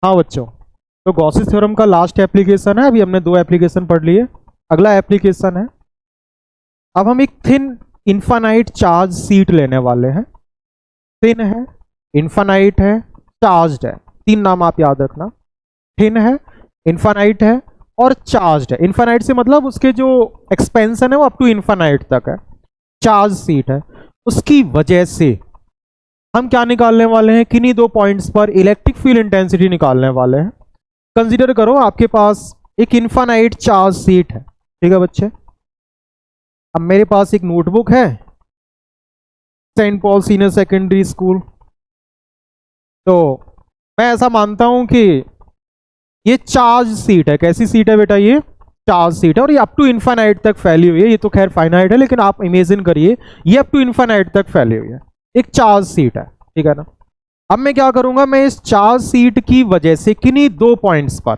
हाँ बच्चों, तो गॉसिस थ्योरम का लास्ट एप्लीकेशन है। अभी हमने 2 एप्लीकेशन पढ़ लिए। अगला एप्लीकेशन है, अब हम एक थिन इन्फानाइट चार्ज सीट लेने वाले हैं। थिन है, इन्फानाइट है, चार्ज्ड है। 3 नाम आप याद रखना। थिन है, इन्फानाइट है और चार्ज्ड है। इन्फानाइट से मतलब उसके जो एक्सपेंशन है वो अप टू इन्फानाइट तक है। चार्ज सीट है, उसकी वजह से हम क्या निकालने वाले हैं, किन्हीं 2 पॉइंट्स पर इलेक्ट्रिक फील्ड इंटेंसिटी निकालने वाले हैं। कंसीडर करो आपके पास एक इन्फानाइट चार्ज सीट है, ठीक है बच्चे। अब मेरे पास एक नोटबुक है, Saint Paul senior secondary school. तो मैं ऐसा मानता हूं कि ये चार्ज सीट है। कैसी सीट है बेटा, ये चार्ज सीट है और ये अप टू इन्फानाइट तक फैली हुई है। ये तो खैर फाइनाइट है, लेकिन आप इमेजिन करिए ये अप टू इन्फानाइट तक फैली हुई है, एक चार्ज सीट है, ठीक है ना। अब मैं क्या करूंगा, मैं इस चार्ज सीट की वजह से किन्हीं 2 पॉइंट्स पर,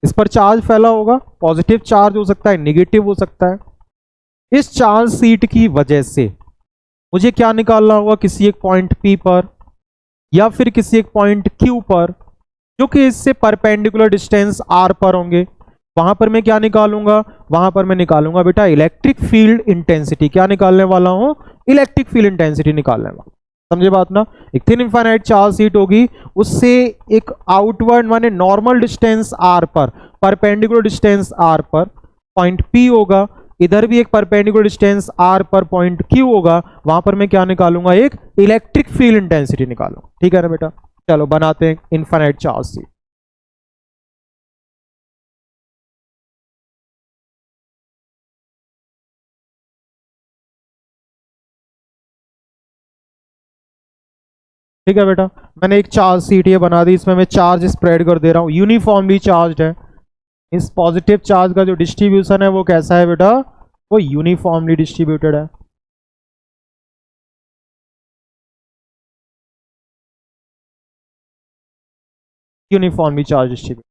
इस पर चार्ज फैला होगा, पॉजिटिव चार्ज हो सकता है, नेगेटिव हो सकता है। इस चार्ज सीट की वजह से मुझे क्या निकालना होगा, किसी एक पॉइंट P पर या फिर किसी एक पॉइंट Q पर, जो कि इससे परपेंडिकुलर डिस्टेंस R पर होंगे। वहां पर मैं क्या निकालूंगा, वहां पर मैं निकालूंगा बेटा इलेक्ट्रिक फील्ड इंटेंसिटी। क्या निकालने वाला हूं, इलेक्ट्रिक फील्ड इंटेंसिटी निकालने वाला। समझे बात ना। एक थिन इनफाइनाइट चार्ज सीट होगी, उससे एक आउटवर्ड माने नॉर्मल डिस्टेंस R पर, परपेंडिकुलर डिस्टेंस R पर पॉइंट P होगा। इधर भी एक परपेंडिकुलर डिस्टेंस R पर पॉइंट Q होगा। वहां पर मैं क्या निकालूंगा, एक इलेक्ट्रिक फील्ड इंटेंसिटी निकालूंगा, ठीक है ना बेटा। चलो बनाते हैं इनफाइनाइट चार्ज सीट। ठीक है बेटा, मैंने एक चार्ज सीट ये बना दी। इसमें मैं चार्ज स्प्रेड कर दे रहा हूं, यूनिफॉर्मली चार्ज है। इस पॉजिटिव चार्ज का जो डिस्ट्रीब्यूशन है वो कैसा है बेटा, वो यूनिफॉर्मली डिस्ट्रीब्यूटेड है। Uniformly charge distributed.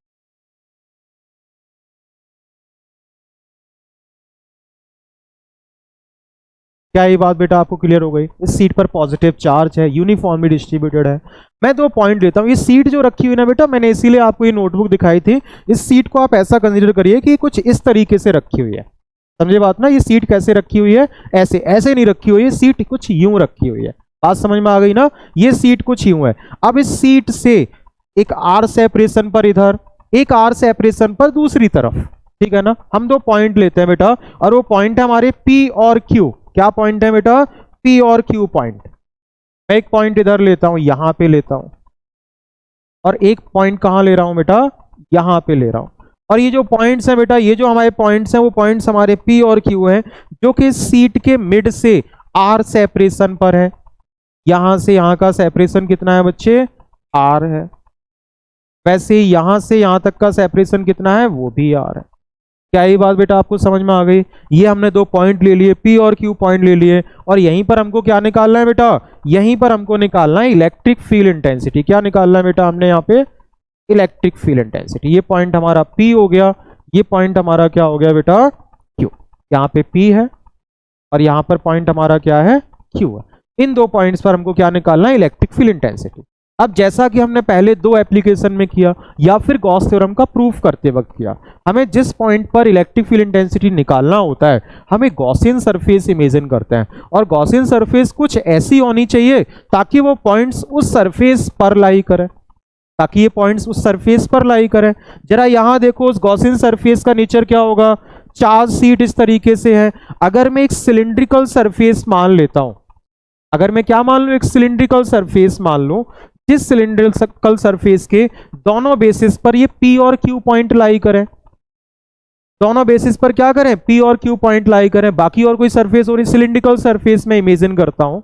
क्या ये बात बेटा आपको क्लियर हो गई। इस सीट पर पॉजिटिव चार्ज है, यूनिफॉर्मली डिस्ट्रीब्यूटेड है। मैं 2 पॉइंट लेता हूँ। ये सीट जो रखी हुई ना बेटा, मैंने इसीलिए आपको ये नोटबुक दिखाई थी। इस सीट को आप ऐसा कंसीडर करिए कि कुछ इस तरीके से रखी हुई है। समझे बात ना। ये सीट कैसे रखी हुई है, ऐसे ऐसे नहीं रखी हुई है, सीट कुछ यूं रखी हुई है। बात समझ में आ गई ना। ये सीट कुछ यूं है। अब इस सीट से एक आर सेपरेशन पर इधर, एक आर सेपरेशन पर दूसरी तरफ, ठीक है ना। हम 2 पॉइंट लेते हैं बेटा, और वो पॉइंट है हमारे P और Q। क्या पॉइंट है बेटा, P और Q पॉइंट। मैं एक पॉइंट इधर लेता हूं, यहां पे लेता हूं, और एक पॉइंट कहां ले रहा हूं बेटा, यहां पे ले रहा हूं। और ये जो पॉइंट्स हैं बेटा, ये जो हमारे पॉइंट्स हैं वो पॉइंट्स हमारे P और Q हैं, जो कि सीट के मिड से R सेपरेशन पर है। यहां से यहां का सेपरेशन कितना है बच्चे, R है। वैसे ही यहां से यहां तक का सेपरेशन कितना है, वो भी R है। क्या ये बात बेटा आपको समझ में आ गई। ये हमने 2 पॉइंट ले लिए, P और Q पॉइंट ले लिए, और यहीं पर हमको क्या निकालना है बेटा, यहीं पर हमको निकालना है इलेक्ट्रिक फील्ड इंटेंसिटी। क्या निकालना है बेटा हमने यहाँ पे, इलेक्ट्रिक फील्ड इंटेंसिटी। ये पॉइंट हमारा P हो गया, ये पॉइंट हमारा क्या हो गया बेटा, Q। यहाँ पे P है और यहाँ पर पॉइंट हमारा क्या है, Q है। इन 2 पॉइंट्स पर हमको क्या निकालना है, इलेक्ट्रिक फील्ड इंटेंसिटी। अब जैसा कि हमने पहले 2 एप्लीकेशन में किया, या फिर गॉस थ्योरम का प्रूफ करते वक्त किया, हमें जिस पॉइंट पर इलेक्ट्रिक फील्ड इंटेंसिटी निकालना होता है, हमें गॉसियन सरफेस इमेजिन करते हैं। और गॉसियन सरफेस कुछ ऐसी होनी चाहिए ताकि वो पॉइंट्स उस सरफेस पर लाई करें, ताकि ये पॉइंट्स उस सरफेस पर लाई करें। जरा यहां देखो, उस गॉसियन सरफेस का नेचर क्या होगा, चार्ज सीट इस तरीके से है। अगर मैं एक सिलिंड्रिकल सरफेस मान लेता हूं, अगर मैं क्या मान लूं, एक सिलिंड्रिकल सरफेस मान लूं, जिस सिलिंड्रिकल सरफेस के दोनों बेसिस पर ये P और Q पॉइंट लाई करें, दोनों बेसिस पर क्या करें, P और Q पॉइंट लाई करें। बाकी और कोई सरफेस, और सिलिंड्रिकल सरफेस में इमेजिन करता हूं,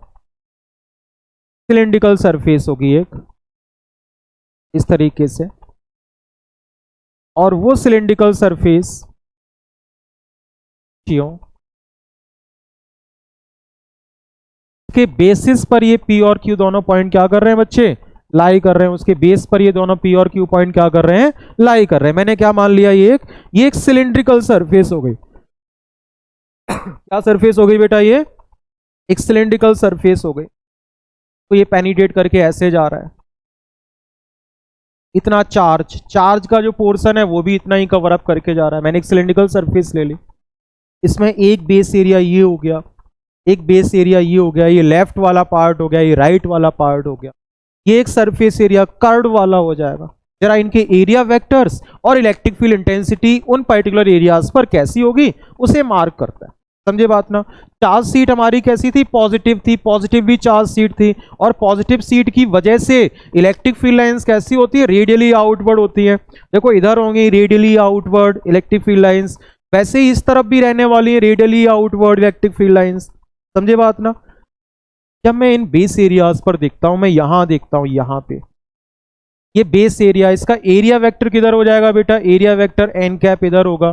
सिलिंड्रिकल सरफेस होगी एक इस तरीके से, और वो सिलिंड्रिकल सरफेस के बेसिस पर ये P और Q दोनों पॉइंट क्या कर रहे हैं बच्चे, लाई कर रहे हैं। उसके बेस पर ये दोनों P और Q पॉइंट क्या कर रहे हैं, लाई कर रहे हैं। मैंने क्या मान लिया, ये एक सिलिंड्रिकल सरफेस हो गई। क्या सरफेस हो गई बेटा, ये एक सिलिंड्रिकल सरफेस हो गई। तो ये पेनिट्रेट करके ऐसे जा रहा है, इतना चार्ज, चार्ज का जो पोर्शन है वो भी इतना ही कवर अप करके जा रहा है। मैंने एक सिलेंड्रिकल सरफेस ले ली, इसमें एक बेस एरिया ये हो गया, एक बेस एरिया ये हो गया, ये लेफ्ट वाला पार्ट हो गया, ये राइट वाला पार्ट हो गया, ये एक सरफेस एरिया कर्व वाला हो जाएगा। जरा इनके एरिया वेक्टर्स और इलेक्ट्रिक फील्ड इंटेंसिटी उन पर्टिकुलर एरियाज पर कैसी होगी उसे मार्क करता है। समझे बात ना। चार्ज सीट हमारी कैसी थी, पॉजिटिव थी, पॉजिटिवली चार्ज सीट थी, और पॉजिटिव सीट की वजह से इलेक्ट्रिक फील्ड लाइंस कैसी होती है, रेडियली आउटवर्ड होती है। देखो इधर होंगी radially outward electric field lines, वैसे ही इस तरफ भी रहने वाली है radially outward electric field lines. समझे बात ना। जब मैं इन बेस एरियाज पर देखता हूं, मैं यहां देखता हूं, यहां पे ये बेस एरिया, इसका एरिया वेक्टर किधर हो जाएगा बेटा, एरिया वेक्टर एन कैप इधर होगा,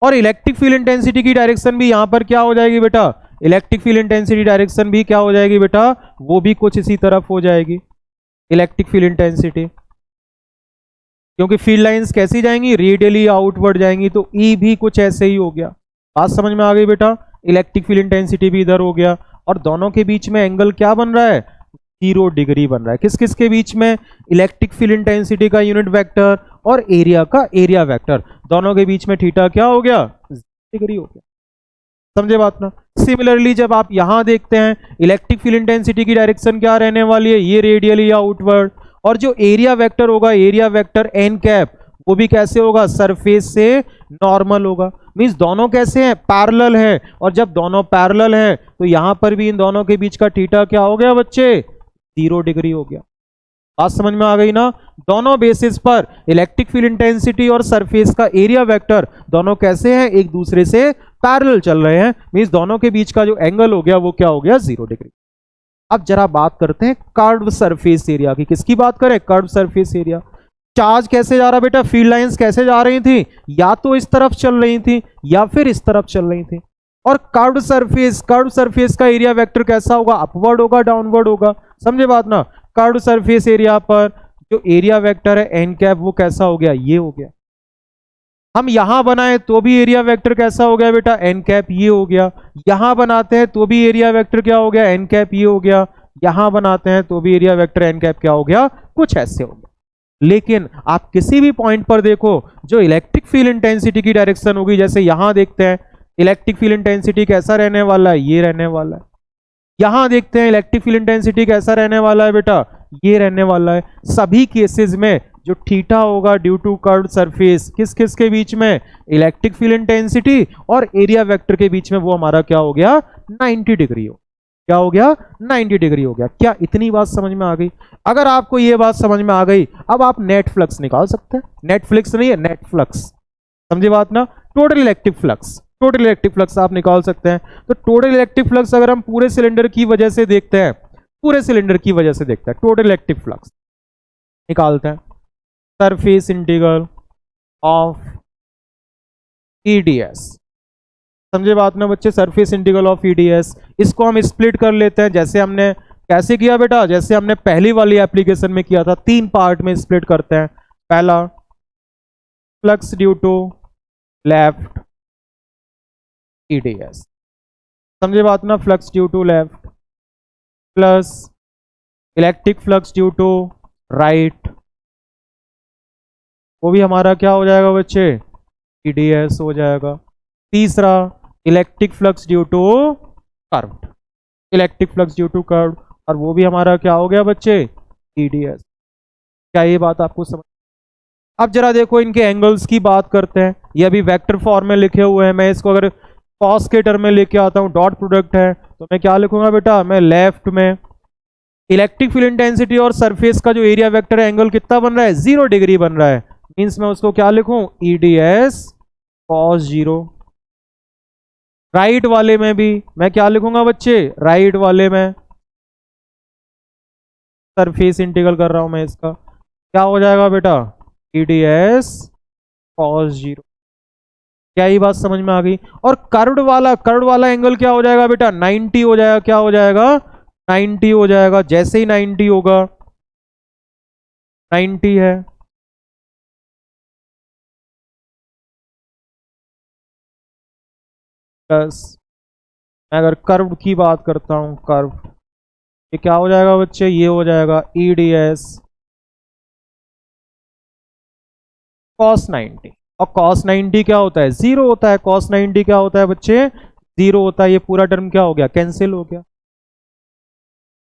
और इलेक्ट्रिक फील्ड इंटेंसिटी की डायरेक्शन भी यहां पर क्या हो जाएगी बेटा, इलेक्ट्रिक फील्ड इंटेंसिटी डायरेक्शन भी क्या हो जाएगी बेटा, वो भी कुछ इसी तरफ हो जाएगी इलेक्ट्रिक फील्ड इंटेंसिटी, क्योंकि फील्ड लाइंस कैसी जाएंगी, रेडियली आउटवर्ड जाएंगी, तो ई भी कुछ ऐसे ही हो गया। बात समझ में आ गई बेटा। इलेक्ट्रिक फील्ड इंटेंसिटी भी इधर हो गया, और दोनों के बीच में एंगल क्या बन रहा है, 0 डिग्री बन रहा है। किस किस के बीच में, इलेक्ट्रिक फील्ड इंटेंसिटी का यूनिट वेक्टर और एरिया का एरिया वेक्टर, दोनों के बीच में थीटा क्या हो गया, 0 डिग्री हो गया। समझे बात ना। सिमिलरली जब आप यहां देखते हैं, इलेक्ट्रिक फील्ड इंटेंसिटी की डायरेक्शन क्या रहने वाली है, ये रेडियली आउटवर्ड, और जो एरिया वेक्टर होगा, एरिया वेक्टर एन कैप, वो भी कैसे होगा, सरफेस से नॉर्मल होगा। मींस दोनों कैसे हैं, पैरेलल है, और जब दोनों पैरेलल है तो यहां पर भी इन दोनों के बीच का थीटा क्या हो गया बच्चे, 0 डिग्री हो गया। बात समझ में आ गई ना। दोनों बेसिस पर इलेक्ट्रिक फील्ड इंटेंसिटी और सरफेस का एरिया वेक्टर दोनों कैसे हैं, एक दूसरे से पैरेलल चल रहे हैं, मींस दोनों के बीच का जो एंगल हो गया वो क्या हो गया, 0 डिग्री। अब जरा बात करते हैं कर्व सरफेस एरिया की। किसकी बात करें, कर्व सरफेस एरिया। चार्ज कैसे जा रहा बेटा, फील्ड लाइंस कैसे जा रही थी, या तो इस तरफ चल रही थी या फिर इस तरफ चल रही थी। और कर्व सरफेस का एरिया वेक्टर कैसा होगा, अपवर्ड होगा, डाउनवर्ड होगा। समझे बात ना। कर्व सरफेस एरिया पर जो एरिया वेक्टर है एन कैप, वो कैसा हो गया, ये हो गया। हम यहां बनाए तो भी एरिया वेक्टर कैसा हो गया बेटा, एन कैप, ये हो गया। यहां बनाते हैं तो भी एरिया वेक्टर क्या हो गया, एन कैप, ये हो गया। यहां बनाते हैं तो भी एरिया वेक्टर एन कैप क्या हो गया, कुछ ऐसे हो गया। लेकिन आप किसी भी पॉइंट पर देखो, जो इलेक्ट्रिक फील्ड इंटेंसिटी की डायरेक्शन होगी, जैसे यहां देखते हैं इलेक्ट्रिक फील्ड इंटेंसिटी कैसा रहने वाला है, ये रहने वाला है। यहां देखते हैं इलेक्ट्रिक फील्ड इंटेंसिटी कैसा रहने वाला है बेटा, ये रहने वाला है। सभी केसेस में जो थीटा होगा ड्यू टू कर्व्ड सरफेस, किस किस के बीच में, इलेक्ट्रिक फील्ड इंटेंसिटी और एरिया वेक्टर के बीच में, वो हमारा क्या हो गया, 90 डिग्री हो। क्या हो गया, 90 डिग्री हो गया। क्या इतनी बात समझ में आ गई। अगर आपको ये बात समझ में आ गई, अब आप नेट फ्लक्स निकाल सकते हैं। नेट फ्लक्स नहीं है, नेट फ्लक्स। समझे बात ना। Total electric flux, total electric flux आप निकाल सकते हैं। तो टोटल इलेक्ट्रिक फ्लक्स अगर हम पूरे सिलेंडर की वजह से देखते हैं, पूरे सिलेंडर की वजह से देखते हैं, टोटल इलेक्ट्रिक फ्लक्स निकालते हैं। Surface integral of EDS. समझे बात ना बच्चे, सरफेस इंटीग्रल ऑफ ईडीएस, इसको हम स्प्लिट कर लेते हैं, जैसे हमने कैसे किया बेटा, जैसे हमने पहली वाली एप्लीकेशन में किया था, 3 पार्ट में स्प्लिट करते हैं। पहला, flux due to left EDS. समझे बात ना, flux due to left plus electric flux due to right, वो भी हमारा क्या हो जाएगा बच्चे, ईडीएस हो जाएगा। तीसरा, electric flux due to curved, electric flux due to curved, और वो भी हमारा क्या हो गया बच्चे, ईडीएस। क्या ये बात आपको समझ। अब जरा देखो इनके एंगल्स की बात करते हैं। ये अभी वेक्टर फॉर्म में लिखे हुए हैं, मैं इसको अगर कॉस के टर्म में लेके आता हूं, डॉट प्रोडक्ट है, तो मैं क्या लिखूंगा बेटा, मैं लेफ्ट में इलेक्ट्रिक फील्ड इंटेंसिटी और सरफेस का जो एरिया वेक्टर है, एंगल कितना बन रहा है, 0 डिग्री बन रहा है। मीन्स मैं उसको क्या लिखूं, ईडीएस कॉस 0। राइट वाले में भी मैं क्या लिखूंगा बच्चे, राइट वाले में सरफेस इंटीग्रल कर रहा हूं मैं, इसका क्या हो जाएगा बेटा, ईडीएस कॉस 0। क्या ये बात समझ में आ गई। और कर्व्ड वाला एंगल क्या हो जाएगा बेटा, 90 हो जाएगा। क्या हो जाएगा, 90 हो जाएगा। जैसे ही 90 होगा, 90 है, प्लस मैं अगर कर्व की बात करता हूं, कर्व, ये क्या हो जाएगा बच्चे, ये हो जाएगा ईडीएस cos 90, और cos 90 क्या होता है, 0 होता है। cos 90 क्या होता है बच्चे, 0 होता है। ये पूरा टर्म क्या हो गया, कैंसिल हो गया।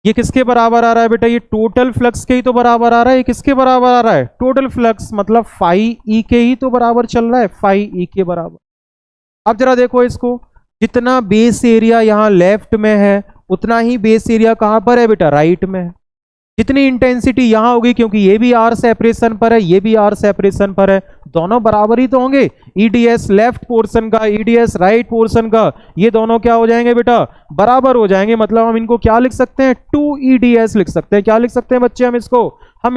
ये किसके बराबर आ रहा है बेटा, ये टोटल फ्लक्स के ही तो बराबर आ रहा है। ये किसके बराबर आ रहा है, टोटल फ्लक्स, मतलब फाई ई के ही तो बराबर चल रहा है, फाई ई के बराबर। अब जरा देखो इसको, जितना बेस एरिया यहाँ लेफ्ट में है उतना ही बेस एरिया कहां पर है बेटा, राइट में है। जितनी इंटेंसिटी यहां होगी, क्योंकि ये भी आर सेपरेशन पर है, ये भी आर सेपरेशन पर है, दोनों बराबर ही तो होंगे। ईडीएस लेफ्ट पोर्शन का, ईडीएस राइट पोर्शन का, ये दोनों क्या हो जाएंगे बेटा, बराबर हो जाएंगे। मतलब हम इनको क्या लिख सकते हैं, 2EDS लिख सकते हैं। क्या लिख सकते हैं बच्चे हम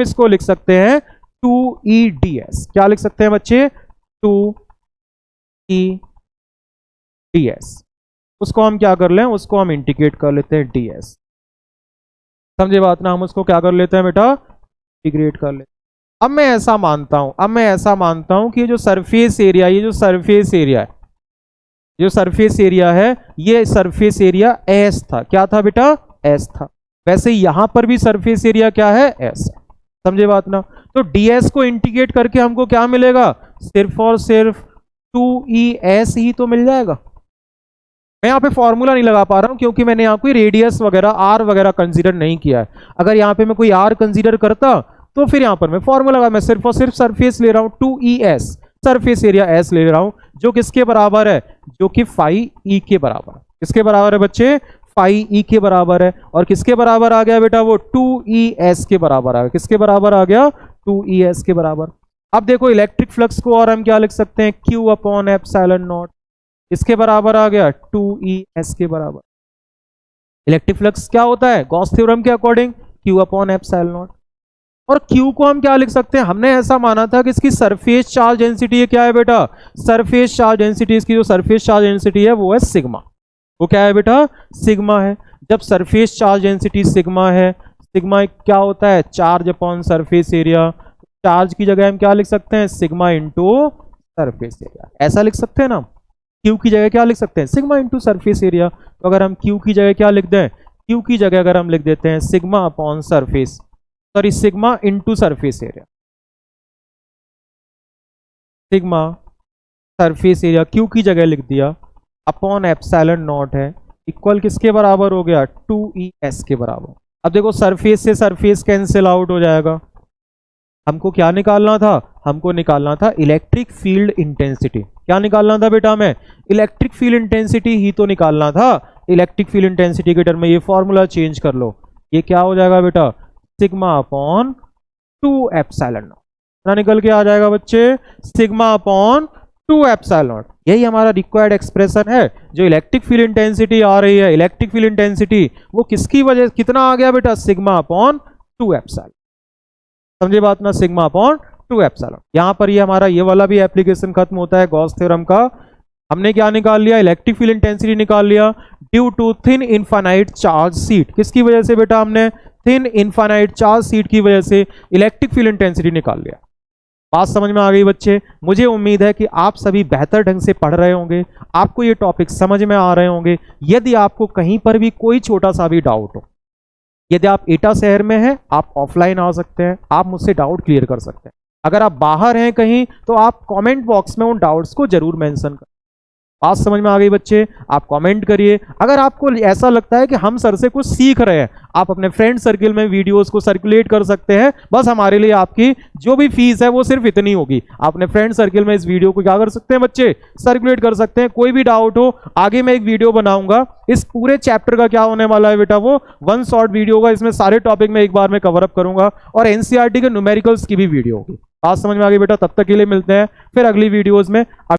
इसको लिख सकते हैं 2EDS। क्या लिख सकते हैं बच्चे, 2EDS। उसको हम क्या कर लें, उसको हम इंटीग्रेट कर लेते हैं DS। समझे बात ना, हम उसको क्या कर लेते हैं बेटा, इंटीग्रेट कर लेते हैं। अब मैं ऐसा मानता हूं कि ये जो सरफेस एरिया है, ये सरफेस एरिया S था। क्या था बेटा, S था। वैसे यहां पर भी सरफेस एरिया क्या है, S। समझे बात ना। तो DS को इंटीग्रेट करके हमको क्या मिलेगा, सिर्फ और सिर्फ 2ES ही तो मिल जाएगा। मैं यहाँ पे फॉर्मूला नहीं लगा पा रहा हूं, क्योंकि मैंने यहाँ कोई रेडियस वगैरह आर वगैरह कंसीडर नहीं किया है। अगर यहाँ पे मैं कोई आर कंसीडर करता तो फिर यहाँ पर मैं फॉर्मूला लगा। मैं सिर्फ और सिर्फ सरफेस ले रहा हूँ, 2ES, सरफेस एरिया S ले रहा हूं, जो किसके बराबर है, जो कि फाई ई के बराबर है। किसके बराबर है बच्चे, फाई ई के बराबर है। और किसके बराबर आ गया बेटा, वो 2ES के बराबर आ गया। किसके बराबर आ गया, 2ES के बराबर। अब देखो इलेक्ट्रिक फ्लक्स को और हम क्या लिख सकते हैं, Q/ε0। इसके बराबर आ गया 2ES के बराबर। इलेक्ट्रिक फ्लक्स क्या होता है, गॉस थ्योरम के अकॉर्डिंग Q/ε0। और Q को हम क्या लिख सकते हैं, हमने ऐसा माना था कि इसकी सरफेस चार्ज डेंसिटी क्या है बेटा, सरफेस चार्ज डेंसिटी, इसकी जो सरफेस चार्ज डेंसिटी है वो है सिग्मा। वो क्या है बेटा, सिग्मा है। जब सरफेस चार्ज डेंसिटी सिग्मा है, सिग्मा क्या होता है, charge upon surface area. Charge की जगह हम क्या लिख सकते हैं, सिग्मा इंटू सरफेस एरिया, ऐसा लिख सकते हैं ना। Q की जगह क्या लिख सकते हैं, सिग्मा इंटू सरफेस एरिया। तो अगर हम Q की जगह क्या लिख दें, Q की जगह अगर हम लिख देते हैं sigma upon surface, sorry sigma into surface area, sigma surface area Q की जगह लिख दिया, अपॉन ε0 है, इक्वल किसके बराबर हो गया, 2ES के बराबर। अब देखो सरफेस से सरफेस कैंसिल आउट हो जाएगा। हमको क्या निकालना था, हमको निकालना था इलेक्ट्रिक फील्ड इंटेंसिटी। क्या निकालना था बेटा, हमें इलेक्ट्रिक फील्ड इंटेंसिटी ही तो निकालना था। इलेक्ट्रिक फील्ड इंटेंसिटी के टर्म में ये फॉर्मूला चेंज कर लो, ये क्या हो जाएगा बेटा, सिग्मा अपॉन 2ε0 निकल के आ जाएगा बच्चे, सिग्मा अपॉन 2ε0। यही हमारा रिक्वायर्ड एक्सप्रेशन है। जो इलेक्ट्रिक फील्ड इंटेंसिटी आ रही है, इलेक्ट्रिक फील्ड इंटेंसिटी वो किसकी वजह, कितना आ गया बेटा, सिग्मा अपॉन 2ε। समझे बात ना, सिग्मा अपॉन 2ε। यहां पर ये हमारा ये वाला भी एप्लीकेशन खत्म होता है गॉस थ्योरम का। हमने क्या निकाल लिया, इलेक्ट्रिक फील्ड इंटेंसिटी निकाल लिया due to thin infinite charge sheet. किसकी वजह से बेटा, हमने थिन इनफाइनाइट चार्ज सीट की वजह से इलेक्ट्रिक फील्ड इंटेंसिटी निकाल लिया। बात समझ में आ गई बच्चे। मुझे उम्मीद है कि आप सभी बेहतर ढंग से पढ़ रहे होंगे, आपको ये टॉपिक समझ में आ रहे होंगे। यदि आपको कहीं पर भी कोई छोटा सा भी डाउट हो, यदि आप एटा शहर में हैं, आप ऑफलाइन आ सकते हैं, आप मुझसे डाउट क्लियर कर सकते हैं। अगर आप बाहर हैं कहीं, तो आप कमेंट बॉक्स में उन डाउट्स को जरूर मेंशन करें। बात समझ में आ गई बच्चे, आप कमेंट करिए। अगर आपको ऐसा लगता है कि हम सर से कुछ सीख रहे हैं, आप अपने फ्रेंड सर्किल में वीडियोस को सर्कुलेट कर सकते हैं। बस हमारे लिए आपकी जो भी फीस है वो सिर्फ इतनी होगी। आप अपने फ्रेंड सर्किल में इस वीडियो को क्या कर सकते हैं बच्चे, सर्कुलेट कर सकते हैं। कोई भी डाउट हो, आगे मैं एक वीडियो बनाऊंगा, इस पूरे चैप्टर का क्या होने वाला है बेटा, वो वन शॉर्ट वीडियो होगा। इसमें सारे टॉपिक में एक बार में कवर अप करूंगा, और एनसीईआरटी के न्यूमेरिकल्स की भी वीडियो होगी। बात समझ में आ गई बेटा। तब तक के लिए मिलते हैं फिर अगली वीडियोज में।